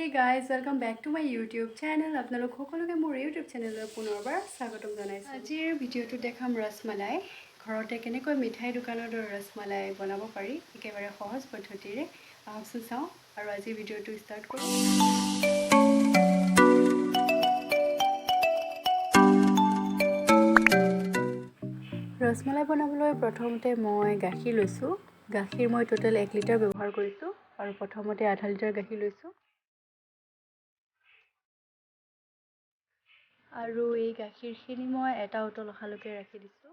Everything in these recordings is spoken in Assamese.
Hey guys, welcome back to my YouTube channel. আপোনালোক সকলোকে মোৰ YouTube চেনেললৈ পুনৰবাৰ স্বাগতম জনাইছো। আজিৰ ভিডিঅ'টো দেখাম ৰসমালাই। ঘৰতে কেনেকৈ মিঠাই দোকানৰ দৰে ৰসমালাই বনাব পাৰি একেবাৰে সহজ পদ্ধতিৰে। আহকচোন চাওঁ আৰু আজিৰ ভিডিঅ'টো ষ্টাৰ্ট কৰোঁ। ৰসমালাই বনাবলৈ প্ৰথমতে মই গাখীৰ লৈছোঁ। গাখীৰ মই টোটেল 1 লিটাৰ ব্যৱহাৰ কৰিছোঁ আৰু প্ৰথমতে আধা লিটাৰ গাখীৰ লৈছোঁ। আৰু এই গাখীৰখিনি মই এটা উতল অহালৈকে ৰাখি দিছোঁ।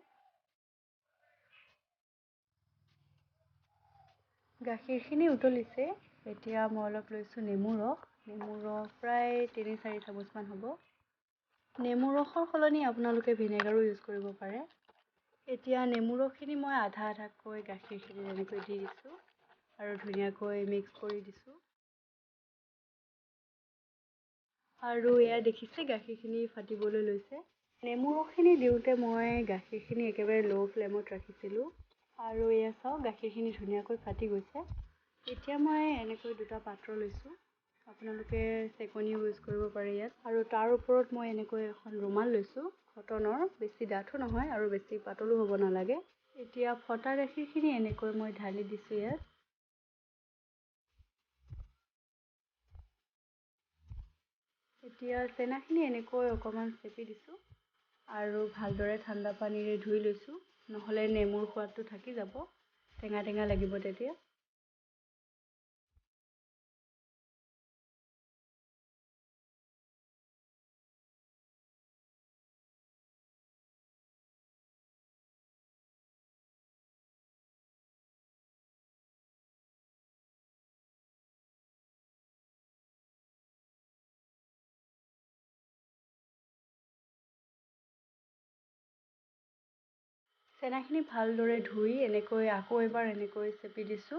গাখীৰখিনি উতলিছে, এতিয়া মই অলপ লৈছোঁ নেমু ৰস। নেমু ৰস প্ৰায় 3-4 চামুচমান হ'ব। নেমু ৰসৰ সলনি আপোনালোকে ভিনেগাৰো ইউজ কৰিব পাৰে। এতিয়া নেমু ৰসখিনি মই আধাকৈ গাখীৰখিনি এনেকৈ দি দিছোঁ আৰু ধুনীয়াকৈ মিক্স কৰি দিছোঁ। আৰু এয়া দেখিছে গাখীৰখিনি ফাটিবলৈ লৈছে। নেমু ৰসখিনি দিওঁতে মই গাখীৰখিনি একেবাৰে ল' ফ্লেমত ৰাখিছিলোঁ আৰু এয়া চাওক গাখীৰখিনি ধুনীয়াকৈ ফাটি গৈছে। এতিয়া মই এনেকৈ দুটা পাত্ৰ লৈছোঁ। আপোনালোকে চেকনি ইউজ কৰিব পাৰে ইয়াত। আৰু তাৰ ওপৰত মই এনেকৈ এখন ৰুমাল লৈছোঁ কটনৰ, বেছি ডাঠো নহয় আৰু বেছি পাতলো হ'ব নালাগে। এতিয়া ফটা গাখীৰখিনি এনেকৈ মই ঢালি দিছোঁ ইয়াত। এতিয়া চেনাখিনি এনেকৈ অকণমান চেপি দিছোঁ আৰু ভালদৰে ঠাণ্ডা পানীৰে ধুই লৈছোঁ, নহ'লে নেমুৰ সোৱাদটো থাকি যাব, টেঙা টেঙা লাগিব তেতিয়া। চেনাখিনি ভালদৰে ধুই এনেকৈ আকৌ এবাৰ এনেকৈ চেপি দিছোঁ।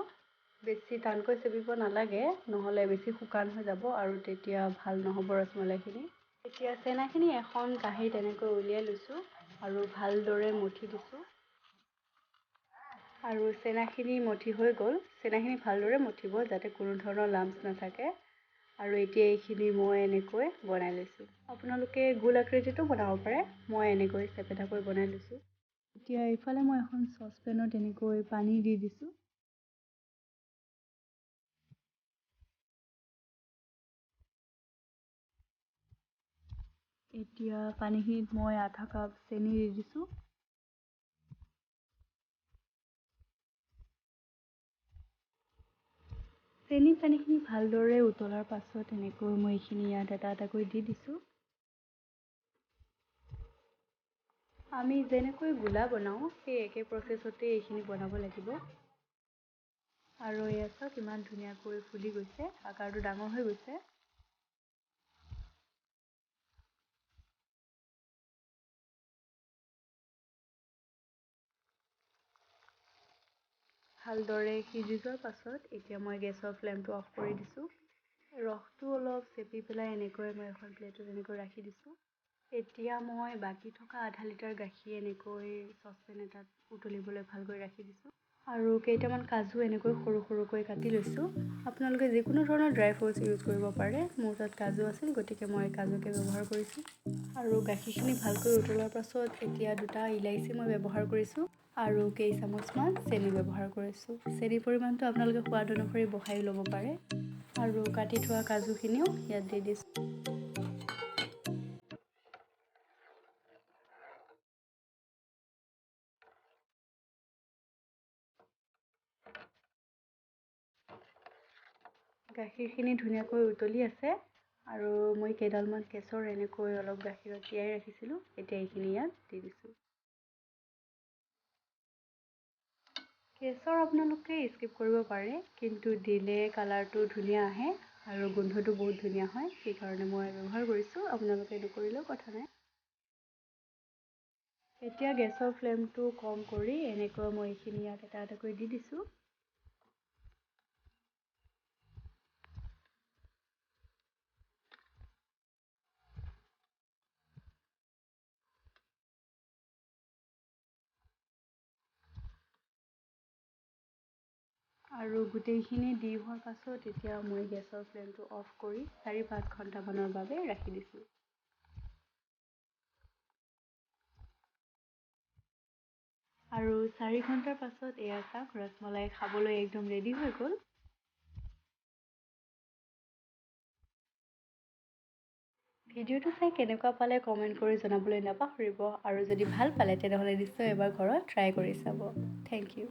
বেছি টানকৈ চেপিব নালাগে, নহ'লে বেছি শুকান হৈ যাব আৰু তেতিয়া ভাল নহ'ব ৰসমালাইখিনি। এতিয়া চেনাখিনি এখন কাঁহীত এনেকৈ উলিয়াই লৈছোঁ আৰু ভালদৰে মঠি দিছোঁ। আৰু চেনাখিনি মঠি হৈ গ'ল। চেনাখিনি ভালদৰে মঠিব যাতে কোনো ধৰণৰ লাম্পছ নাথাকে। আৰু এতিয়া এইখিনি মই এনেকৈ বনাই লৈছোঁ। আপোনালোকে গোল আকৃতিতো বনাব পাৰে, মই এনেকৈ চেপেটাকৈ বনাই লৈছোঁ। এতিয়া এইফালে মই এখন চচপেনত এনেকৈ পানী দি দিছোঁ। এতিয়া পানীখিনিত মই আধা কাপ চেনি দি দিছোঁ। চেনি পানীখিনি ভালদৰে উতলাৰ পাছত এনেকৈ মই এইখিনি ইয়াত এটা এটাকৈ দি দিছোঁ। আমি যেনেকৈ গোলা বনাওঁ সেই একে প্ৰচেছতে এইখিনি বনাব লাগিব। আৰু এয়া চাওক ইমান ধুনীয়াকৈ ফুলি গৈছে, আকাৰটো ডাঙৰ হৈ গৈছে। ভালদৰে সিজি যোৱাৰ পাছত এতিয়া মই গেছৰ ফ্লেমটো অফ কৰি দিছোঁ। ৰসটো অলপ চেপি পেলাই এনেকৈ মই এখন প্লেটত এনেকৈ ৰাখি দিছোঁ। এতিয়া মই বাকী থকা আধা লিটাৰ গাখীৰ এনেকৈ চচপেন এটাত উতলিবলৈ ভালকৈ ৰাখি দিছোঁ। আৰু কেইটামান কাজু এনেকৈ সৰু সৰুকৈ কাটি লৈছোঁ। আপোনালোকে যিকোনো ধৰণৰ ড্ৰাই ফ্ৰুটছ ইউজ কৰিব পাৰে। মোৰ তাত কাজু আছিল, গতিকে মই কাজুকে ব্যৱহাৰ কৰিছোঁ। আৰু গাখীৰখিনি ভালকৈ উতলাৰ পাছত এতিয়া 2টা ইলাইচি মই ব্যৱহাৰ কৰিছোঁ আৰু কেইচামুচমান চেনি ব্যৱহাৰ কৰিছোঁ। চেনিৰ পৰিমাণটো আপোনালোকে সোৱাদ অনুসৰি বঢ়াই ল'ব পাৰে। আৰু কাটি থোৱা কাজুখিনিও ইয়াত দি দিছোঁ। গাখীৰখিনি ধুনীয়াকৈ উতলি আছে আৰু মই কেইডালমান কেশৰ এনেকৈ অলপ গাখীৰত তিয়াই ৰাখিছিলোঁ, এতিয়া এইখিনি ইয়াত দি দিছোঁ। কেশৰ আপোনালোকে স্কিপ কৰিব পাৰে, কিন্তু দিলে কালাৰটো ধুনীয়া আহে আৰু গোন্ধটো বহুত ধুনীয়া হয়, সেইকাৰণে মই ব্যৱহাৰ কৰিছোঁ। আপোনালোকে নকৰিলেও কথা নাই। এতিয়া গেছৰ ফ্লেমটো কম কৰি এনেকৈ মই এইখিনি ইয়াত এটা এটাকৈ দি দিছোঁ। আৰু গোটেইখিনি দি হোৱাৰ পাছত এতিয়া মই গেছৰ ফ্লেমটো অফ কৰি 4-5 ঘণ্টামানৰ বাবে ৰাখি দিছোঁ। আৰু 4 ঘণ্টাৰ পাছত এয়া চাওক, ৰসমলাই খাবলৈ একদম ৰেডি হৈ গ'ল। ভিডিঅ'টো চাই কেনেকুৱা পালে কমেণ্ট কৰি জনাবলৈ নাপাহৰিব, আৰু যদি ভাল পালে তেনেহ'লে নিশ্চয় এবাৰ ঘৰত ট্ৰাই কৰি চাব। Thank U.